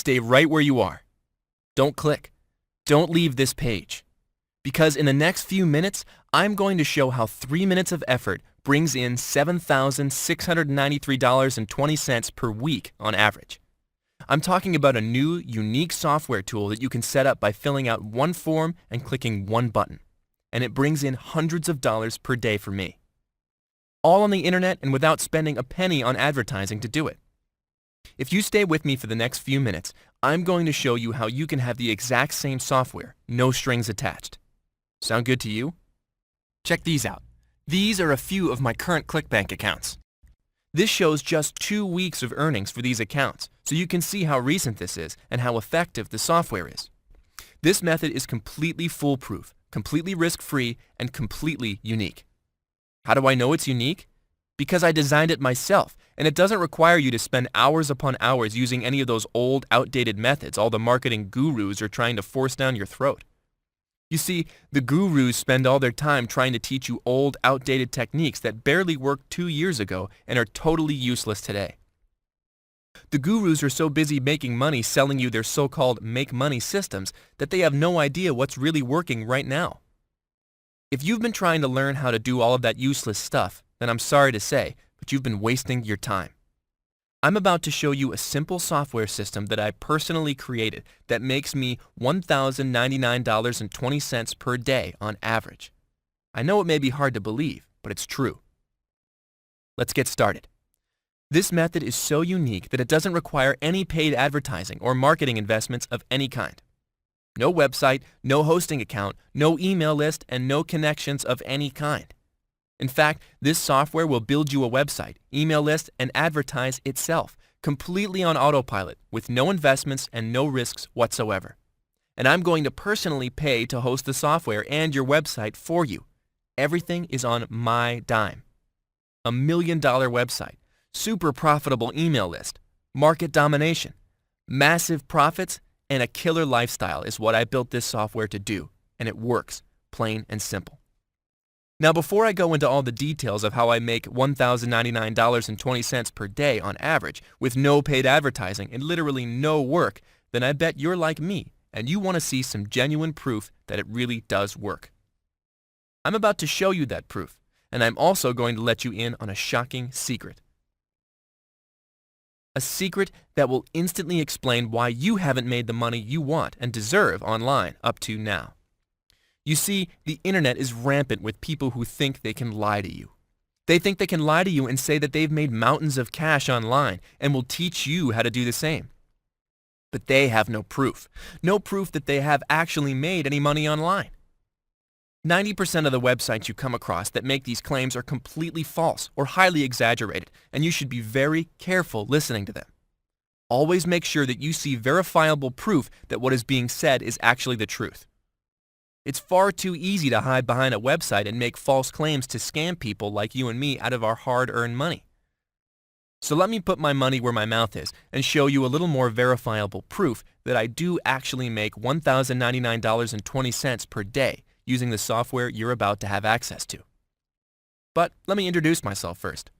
stay right where you are. Don't click. Don't leave this page. Because in the next few minutes, I'm going to show how 3 minutes of effort brings in $7,693.20 per week on average. I'm talking about a new, unique software tool that you can set up by filling out one form and clicking one button. And it brings in hundreds of dollars per day for me. All on the internet and without spending a penny on advertising to do it. If you stay with me for the next few minutes, I'm going to show you how you can have the exact same software, no strings attached. Sound good to you? Check these out. These are a few of my current ClickBank accounts. This shows just 2 weeks of earnings for these accounts, so you can see how recent this is and how effective the software is. This method is completely foolproof, completely risk-free, and completely unique. How do I know it's unique? Because I designed it myself, and it doesn't require you to spend hours upon hours using any of those old, outdated methods all the marketing gurus are trying to force down your throat. You see, the gurus spend all their time trying to teach you old, outdated techniques that barely worked 2 years ago and are totally useless today. The gurus are so busy making money selling you their so-called make-money systems that they have no idea what's really working right now. If you've been trying to learn how to do all of that useless stuff, then I'm sorry to say, but you've been wasting your time. I'm about to show you a simple software system that I personally created that makes me $1,099.20 per day on average. I know it may be hard to believe, but it's true. Let's get started. This method is so unique that it doesn't require any paid advertising or marketing investments of any kind. No website, no hosting account, no email list, and no connections of any kind. In fact, this software will build you a website, email list, and advertise itself, completely on autopilot, with no investments and no risks whatsoever. And I'm going to personally pay to host the software and your website for you. Everything is on my dime. $1 million website, super profitable email list, market domination, massive profits, and a killer lifestyle is what I built this software to do, and it works, plain and simple. Now, before I go into all the details of how I make $1,099.20 per day on average with no paid advertising and literally no work, then I bet you're like me and you want to see some genuine proof that it really does work. I'm about to show you that proof, and I'm also going to let you in on a shocking secret. A secret that will instantly explain why you haven't made the money you want and deserve online up to now. You see, the internet is rampant with people who think they can lie to you. They think they can lie to you and say that they've made mountains of cash online and will teach you how to do the same. But they have no proof. No proof that they have actually made any money online. 90% of the websites you come across that make these claims are completely false or highly exaggerated, and you should be very careful listening to them. Always make sure that you see verifiable proof that what is being said is actually the truth. It's far too easy to hide behind a website and make false claims to scam people like you and me out of our hard-earned money. So let me put my money where my mouth is and show you a little more verifiable proof that I do actually make $1,099.20 per day using the software you're about to have access to. But let me introduce myself first.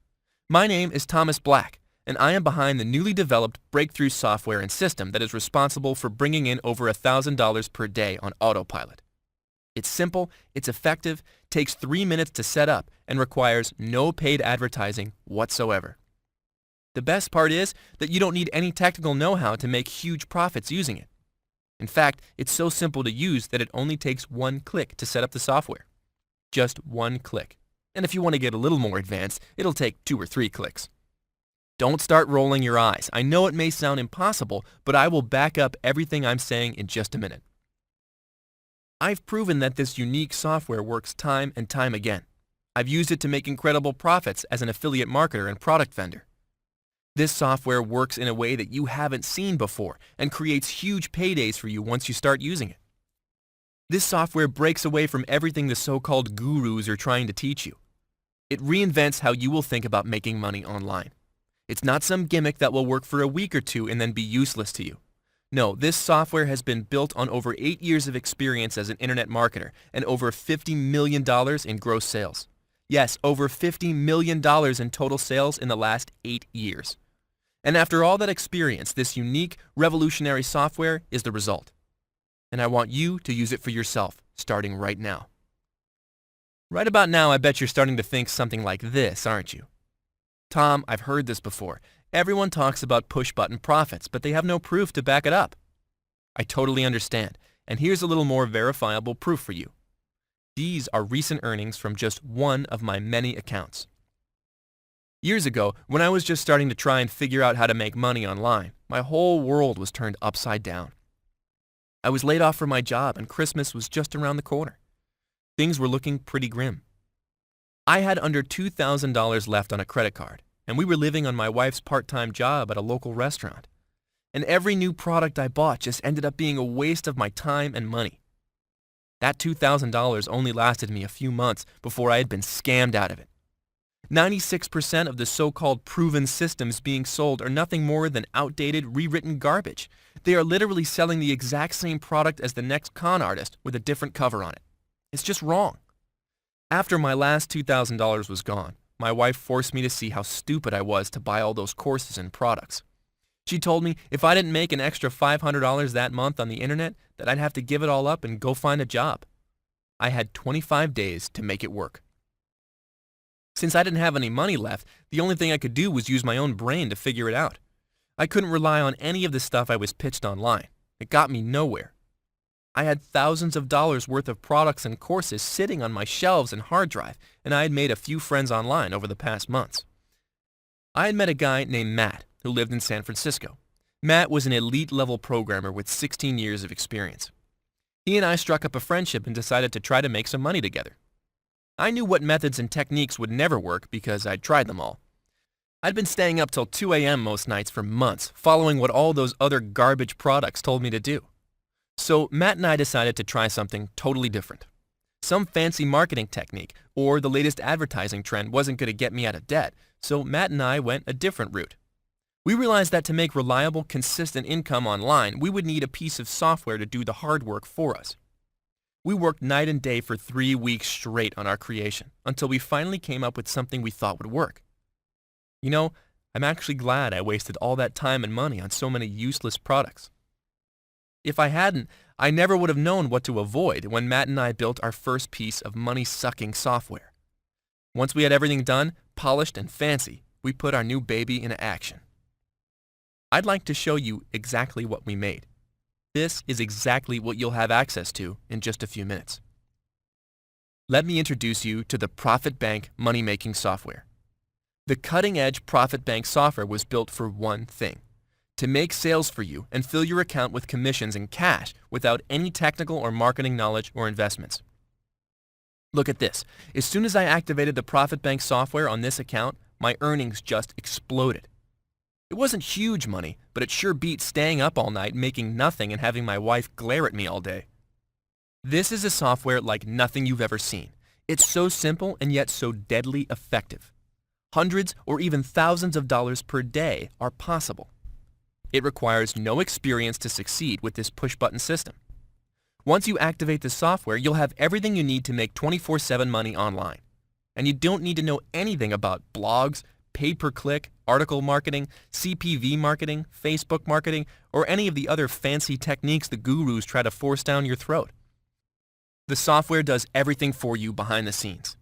My name is Thomas Black, and I am behind the newly developed breakthrough software and system that is responsible for bringing in over $1,000 per day on autopilot. It's simple, it's effective, takes 3 minutes to set up, and requires no paid advertising whatsoever. The best part is that you don't need any technical know-how to make huge profits using it. In fact, it's so simple to use that it only takes 1 click to set up the software. Just 1 click. And if you want to get a little more advanced, it'll take 2 or 3 clicks. Don't start rolling your eyes. I know it may sound impossible, but I will back up everything I'm saying in just a minute. I've proven that this unique software works time and time again. I've used it to make incredible profits as an affiliate marketer and product vendor. This software works in a way that you haven't seen before and creates huge paydays for you once you start using it. This software breaks away from everything the so-called gurus are trying to teach you. It reinvents how you will think about making money online. It's not some gimmick that will work for a week or two and then be useless to you. No, this software has been built on over 8 years of experience as an internet marketer and over $50 million in gross sales. Yes, over $50 million in total sales in the last 8 years. And after all that experience, this unique, revolutionary software is the result. And I want you to use it for yourself, starting right now. Right about now, I bet you're starting to think something like this, aren't you? Tom, I've heard this before. Everyone talks about push-button profits, but they have no proof to back it up. I totally understand, and here's a little more verifiable proof for you. These are recent earnings from just one of my many accounts. Years ago, when I was just starting to try and figure out how to make money online, my whole world was turned upside down. I was laid off from my job and Christmas was just around the corner. Things were looking pretty grim. I had under $2,000 left on a credit card, and we were living on my wife's part-time job at a local restaurant. And every new product I bought just ended up being a waste of my time and money. That $2,000 only lasted me a few months before I had been scammed out of it. 96% of the so-called proven systems being sold are nothing more than outdated, rewritten garbage. They are literally selling the exact same product as the next con artist with a different cover on it. It's just wrong. After my last $2,000 was gone, my wife forced me to see how stupid I was to buy all those courses and products. She told me if I didn't make an extra $500 that month on the internet, that I'd have to give it all up and go find a job. I had 25 days to make it work. Since I didn't have any money left, the only thing I could do was use my own brain to figure it out. I couldn't rely on any of the stuff I was pitched online. It got me nowhere. I had thousands of dollars worth of products and courses sitting on my shelves and hard drive, and I had made a few friends online over the past months. I had met a guy named Matt who lived in San Francisco. Matt was an elite-level programmer with 16 years of experience. He and I struck up a friendship and decided to try to make some money together. I knew what methods and techniques would never work because I'd tried them all. I'd been staying up till 2 a.m. most nights for months, following what all those other garbage products told me to do. So Matt and I decided to try something totally different. Some fancy marketing technique or the latest advertising trend wasn't going to get me out of debt, so Matt and I went a different route. We realized that to make reliable, consistent income online, we would need a piece of software to do the hard work for us. We worked night and day for 3 weeks straight on our creation until we finally came up with something we thought would work. You know, I'm actually glad I wasted all that time and money on so many useless products. If I hadn't, I never would have known what to avoid when Matt and I built our first piece of money-sucking software. Once we had everything done, polished and fancy, we put our new baby into action. I'd like to show you exactly what we made. This is exactly what you'll have access to in just a few minutes. Let me introduce you to the Profit Bank money-making software. The cutting-edge Profit Bank software was built for one thing: to make sales for you and fill your account with commissions and cash without any technical or marketing knowledge or investments. Look at this. As soon as I activated the Profit Bank software on this account, my earnings just exploded. It wasn't huge money, but it sure beat staying up all night making nothing and having my wife glare at me all day. This is a software like nothing you've ever seen. It's so simple and yet so deadly effective. Hundreds or even thousands of dollars per day are possible. It requires no experience to succeed with this push-button system. Once you activate the software, you'll have everything you need to make 24/7 money online. And you don't need to know anything about blogs, pay-per-click, article marketing, CPV marketing, Facebook marketing, or any of the other fancy techniques the gurus try to force down your throat. The software does everything for you behind the scenes.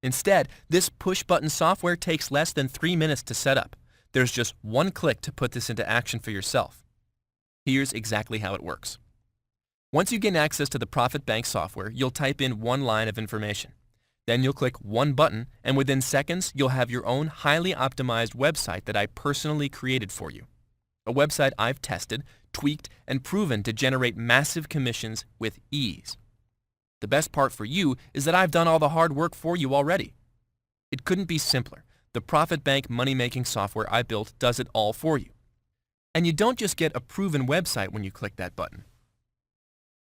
Instead, this push-button software takes less than 3 minutes to set up. There's just one click to put this into action for yourself. Here's exactly how it works. Once you gain access to the Profit Bank software, you'll type in one line of information. Then you'll click one button, and within seconds, you'll have your own highly optimized website that I personally created for you. A website I've tested, tweaked, and proven to generate massive commissions with ease. The best part for you is that I've done all the hard work for you already. It couldn't be simpler. The Profit Bank money-making software I built does it all for you. And you don't just get a proven website when you click that button.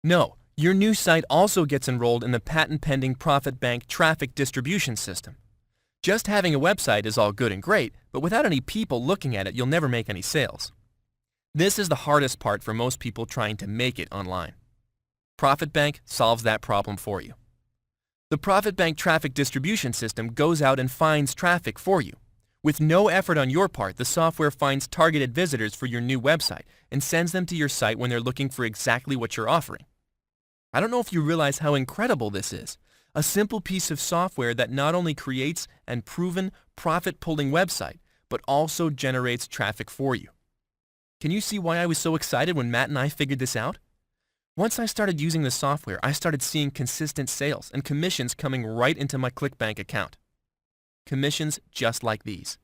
No, your new site also gets enrolled in the patent-pending Profit Bank traffic distribution system. Just having a website is all good and great, but without any people looking at it, you'll never make any sales. This is the hardest part for most people trying to make it online. Profit Bank solves that problem for you. The Profit Bank traffic distribution system goes out and finds traffic for you. With no effort on your part, the software finds targeted visitors for your new website and sends them to your site when they're looking for exactly what you're offering. I don't know if you realize how incredible this is. A simple piece of software that not only creates an proven profit-pulling website, but also generates traffic for you. Can you see why I was so excited when Matt and I figured this out? Once I started using the software, I started seeing consistent sales and commissions coming right into my ClickBank account. Commissions just like these.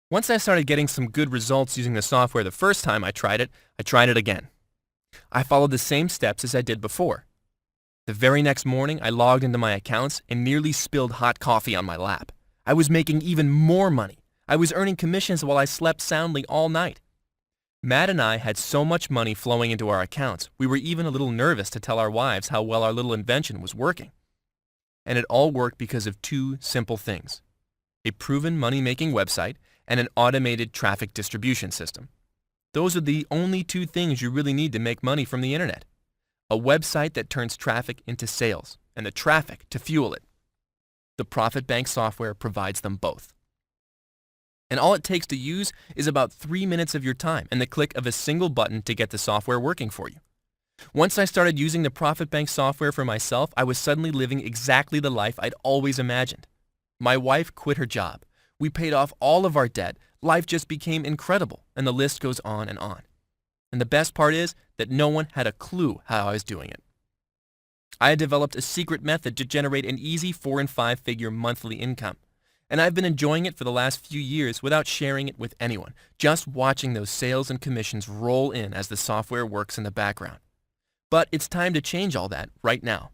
Once I started getting some good results using the software the first time I tried it again. I followed the same steps as I did before. The very next morning, I logged into my accounts and nearly spilled hot coffee on my lap. I was making even more money. I was earning commissions while I slept soundly all night. Matt and I had so much money flowing into our accounts, we were even a little nervous to tell our wives how well our little invention was working. And it all worked because of two simple things: a proven money-making website and an automated traffic distribution system. Those are the only two things you really need to make money from the internet. A website that turns traffic into sales and the traffic to fuel it. The ProfitBank software provides them both. And all it takes to use is about 3 minutes of your time and the click of a single button to get the software working for you. Once I started using the ProfitBank software for myself, I was suddenly living exactly the life I'd always imagined. My wife quit her job. We paid off all of our debt. Life just became incredible, and the list goes on and on. And the best part is that no one had a clue how I was doing it. I had developed a secret method to generate an easy 4- and 5-figure monthly income. And I've been enjoying it for the last few years without sharing it with anyone, just watching those sales and commissions roll in as the software works in the background. But it's time to change all that right now.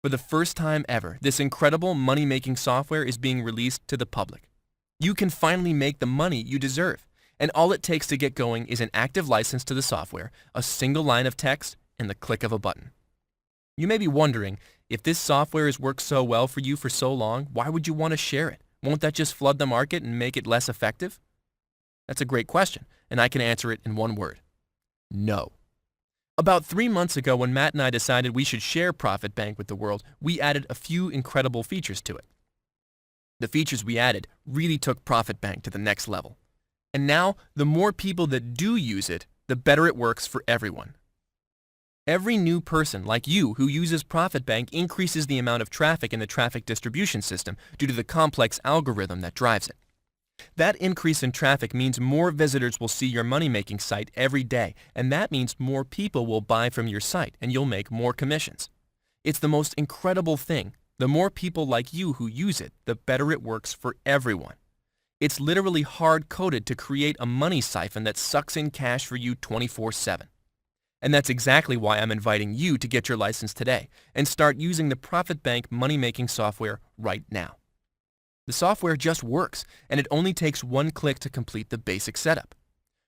For the first time ever, this incredible money-making software is being released to the public. You can finally make the money you deserve, and all it takes to get going is an active license to the software, a single line of text, and the click of a button. You may be wondering, if this software has worked so well for you for so long, why would you want to share it? Won't that just flood the market and make it less effective? That's a great question, and I can answer it in one word: no. About 3 months ago, when Matt and I decided we should share ProfitBank with the world, we added a few incredible features to it. The features we added really took ProfitBank to the next level. And now, the more people that do use it, the better it works for everyone. Every new person like you who uses ProfitBank increases the amount of traffic in the traffic distribution system due to the complex algorithm that drives it. That increase in traffic means more visitors will see your money-making site every day, and that means more people will buy from your site, and you'll make more commissions. It's the most incredible thing. The more people like you who use it, the better it works for everyone. It's literally hard-coded to create a money siphon that sucks in cash for you 24/7. And that's exactly why I'm inviting you to get your license today and start using the ProfitBank money-making software right now. The software just works, and it only takes one click to complete the basic setup.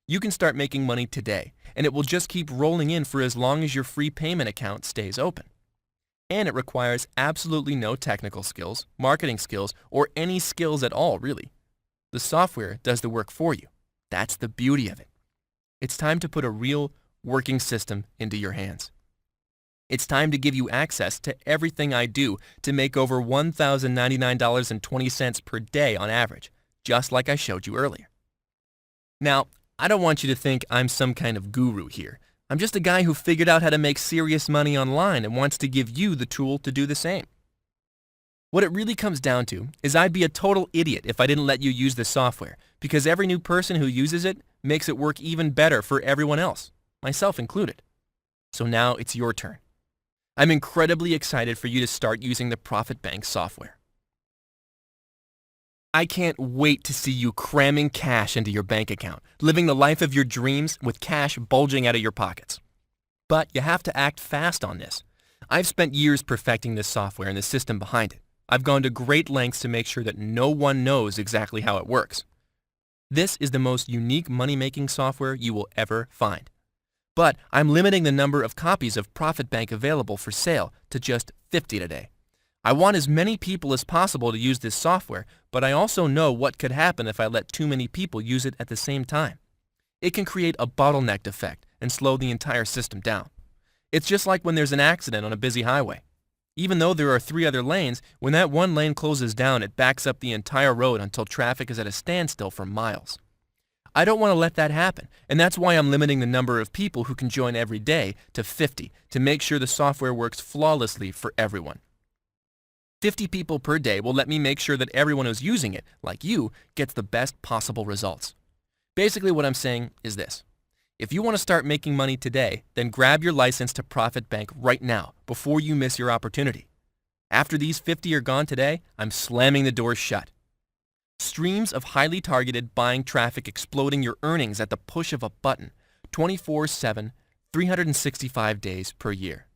You can start making money today, and it will just keep rolling in for as long as your free payment account stays open. And it requires absolutely no technical skills, marketing skills, or any skills at all, really. The software does the work for you. That's the beauty of it. It's time to put a real working system into your hands. It's time to give you access to everything I do to make over $1,099.20 per day on average, just like I showed you earlier. Now, I don't want you to think I'm some kind of guru here. I'm just a guy who figured out how to make serious money online and wants to give you the tool to do the same. What it really comes down to is I'd be a total idiot if I didn't let you use this software, because every new person who uses it makes it work even better for everyone else, myself included. So now it's your turn. I'm incredibly excited for you to start using the ProfitBank software. I can't wait to see you cramming cash into your bank account, living the life of your dreams with cash bulging out of your pockets. But you have to act fast on this. I've spent years perfecting this software and the system behind it. I've gone to great lengths to make sure that no one knows exactly how it works. This is the most unique money-making software you will ever find. But I'm limiting the number of copies of ProfitBank available for sale to just 50 today. I want as many people as possible to use this software, but I also know what could happen if I let too many people use it at the same time. It can create a bottleneck effect and slow the entire system down. It's just like when there's an accident on a busy highway. Even though there are 3 other lanes, when that one lane closes down, it backs up the entire road until traffic is at a standstill for miles. I don't want to let that happen, and that's why I'm limiting the number of people who can join every day to 50 to make sure the software works flawlessly for everyone. 50 people per day will let me make sure that everyone who's using it, like you, gets the best possible results. Basically what I'm saying is this. If you want to start making money today, then grab your license to Profit Bank right now before you miss your opportunity. After these 50 are gone today, I'm slamming the doors shut. Streams of highly targeted buying traffic exploding your earnings at the push of a button, 24/7, 365 days per year.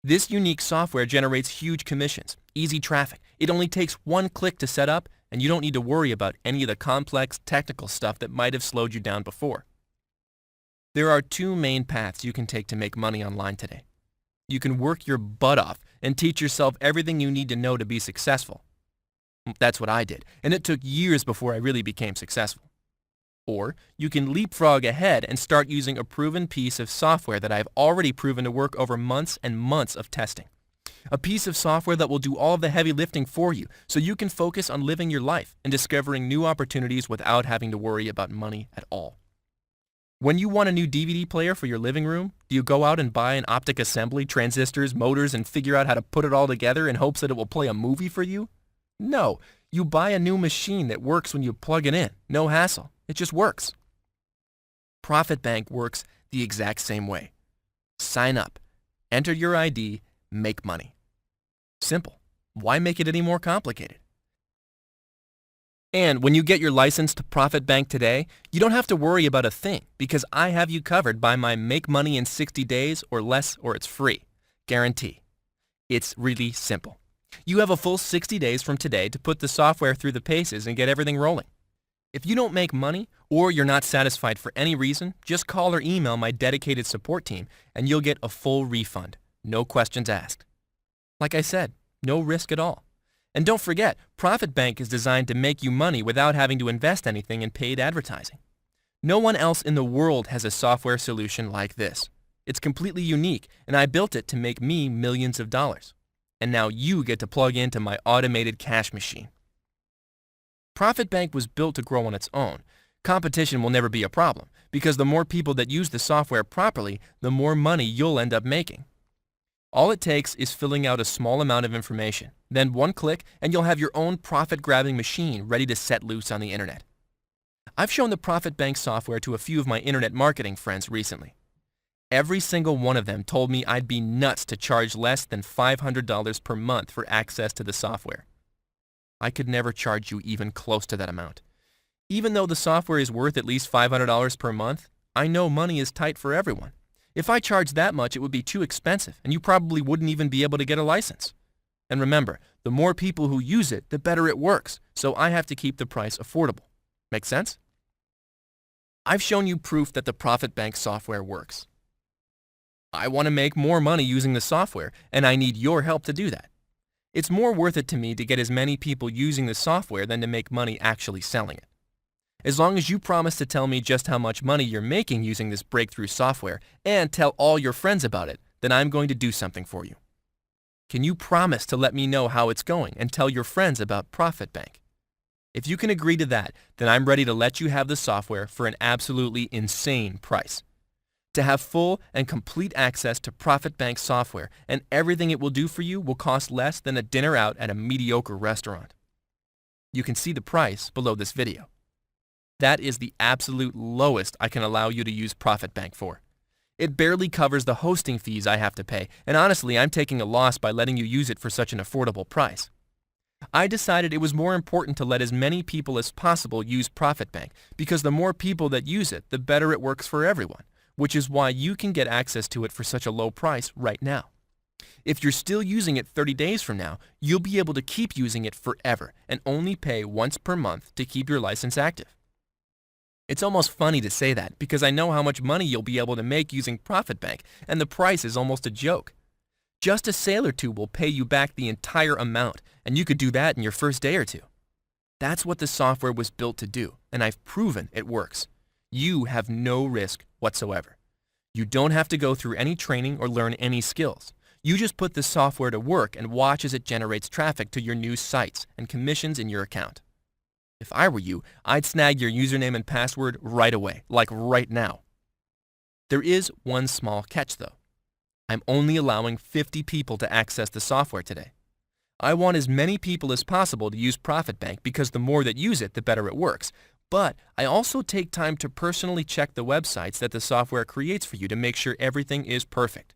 This unique software generates huge commissions, easy traffic. It only takes one click to set up, and you don't need to worry about any of the complex technical stuff that might have slowed you down before. There are 2 main paths you can take to make money online today. You can work your butt off and teach yourself everything you need to know to be successful. That's what I did, and it took years before I really became successful. Or you can leapfrog ahead and start using a proven piece of software that I've already proven to work over months and months of testing. A piece of software that will do all of the heavy lifting for you so you can focus on living your life and discovering new opportunities without having to worry about money at all. When you want a new DVD player for your living room, do you go out and buy an optic assembly, transistors, motors, and figure out how to put it all together in hopes that it will play a movie for you? No, you buy a new machine that works when you plug it in. No hassle. It just works. Profit Bank works the exact same way. Sign up, enter your ID, make money. Simple. Why make it any more complicated? And when you get your license to Profit Bank today, you don't have to worry about a thing because I have you covered by my Make Money in 60 Days or Less or It's Free guarantee. It's really simple. You have a full 60 days from today to put the software through the paces and get everything rolling. If you don't make money or you're not satisfied for any reason, just call or email my dedicated support team and you'll get a full refund. No questions asked. Like I said, no risk at all. And don't forget, Profit Bank is designed to make you money without having to invest anything in paid advertising. No one else in the world has a software solution like this. It's completely unique, and I built it to make me millions of dollars. And now you get to plug into my automated cash machine. Profit Bank was built to grow on its own. Competition will never be a problem, because the more people that use the software properly, the more money you'll end up making. All it takes is filling out a small amount of information. Then one click and you'll have your own profit-grabbing machine ready to set loose on the internet. I've shown the Profit Bank software to a few of my internet marketing friends recently. Every single one of them told me I'd be nuts to charge less than $500 per month for access to the software. I could never charge you even close to that amount. Even though the software is worth at least $500 per month, I know money is tight for everyone. If I charged that much, it would be too expensive, and you probably wouldn't even be able to get a license. And remember, the more people who use it, the better it works, so I have to keep the price affordable. Make sense? I've shown you proof that the Profit Bank software works. I want to make more money using the software, and I need your help to do that. It's more worth it to me to get as many people using the software than to make money actually selling it. As long as you promise to tell me just how much money you're making using this breakthrough software and tell all your friends about it, then I'm going to do something for you. Can you promise to let me know how it's going and tell your friends about Profit Bank? If you can agree to that, then I'm ready to let you have the software for an absolutely insane price. To have full and complete access to Profit Bank software and everything it will do for you will cost less than a dinner out at a mediocre restaurant. You can see the price below this video. That is the absolute lowest I can allow you to use Profit Bank for. It barely covers the hosting fees I have to pay, and honestly, I'm taking a loss by letting you use it for such an affordable price. I decided it was more important to let as many people as possible use Profit Bank because the more people that use it, the better it works for everyone, which is why you can get access to it for such a low price right now. If you're still using it 30 days from now, you'll be able to keep using it forever and only pay once per month to keep your license active. It's almost funny to say that because I know how much money you'll be able to make using Profit Bank, and the price is almost a joke. Just a sale or two will pay you back the entire amount, and you could do that in your first day or two. That's what the software was built to do, and I've proven it works. You have no risk whatsoever. You don't have to go through any training or learn any skills. You just put the software to work and watch as it generates traffic to your new sites and commissions in your account. If I were you, I'd snag your username and password right away, like right now. There is one small catch though. I'm only allowing 50 people to access the software today. I want as many people as possible to use ProfitBank because the more that use it, the better it works. But I also take time to personally check the websites that the software creates for you to make sure everything is perfect.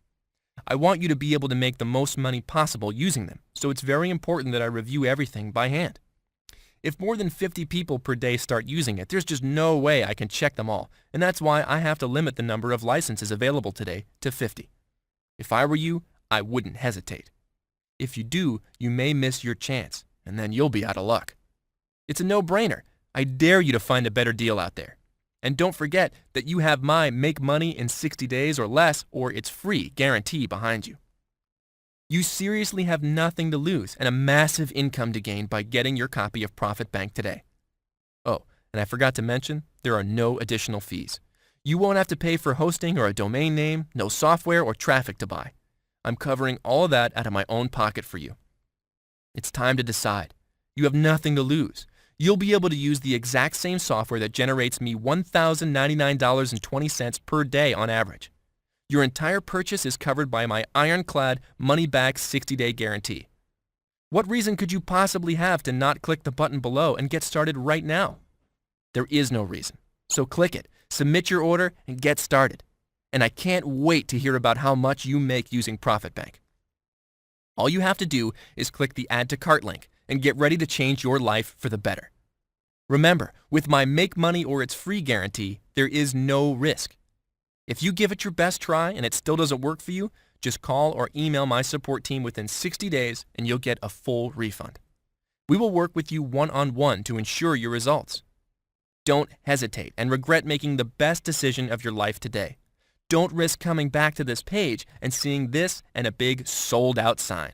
I want you to be able to make the most money possible using them, so it's very important that I review everything by hand. If more than 50 people per day start using it, there's just no way I can check them all, and that's why I have to limit the number of licenses available today to 50. If I were you, I wouldn't hesitate. If you do, you may miss your chance, and then you'll be out of luck. It's a no-brainer. I dare you to find a better deal out there. And don't forget that you have my Make Money in 60 Days or Less or It's Free guarantee behind you. You seriously have nothing to lose and a massive income to gain by getting your copy of ProfitBank today. Oh, and I forgot to mention, there are no additional fees. You won't have to pay for hosting or a domain name, no software or traffic to buy. I'm covering all of that out of my own pocket for you. It's time to decide. You have nothing to lose. You'll be able to use the exact same software that generates me $1,099.20 per day on average. Your entire purchase is covered by my ironclad money-back 60-day guarantee. What reason could you possibly have to not click the button below and get started right now? There is no reason. So click it, submit your order, and get started. And I can't wait to hear about how much you make using ProfitBank. All you have to do is click the Add to Cart link and get ready to change your life for the better. Remember, with my Make Money or It's Free guarantee, there is no risk. If you give it your best try and it still doesn't work for you, just call or email my support team within 60 days and you'll get a full refund. We will work with you one-on-one to ensure your results. Don't hesitate and regret making the best decision of your life today. Don't risk coming back to this page and seeing this and a big sold out sign.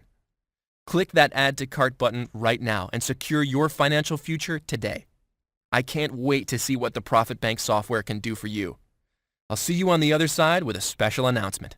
Click that Add to Cart button right now and secure your financial future today. I can't wait to see what the ProfitBank software can do for you. I'll see you on the other side with a special announcement.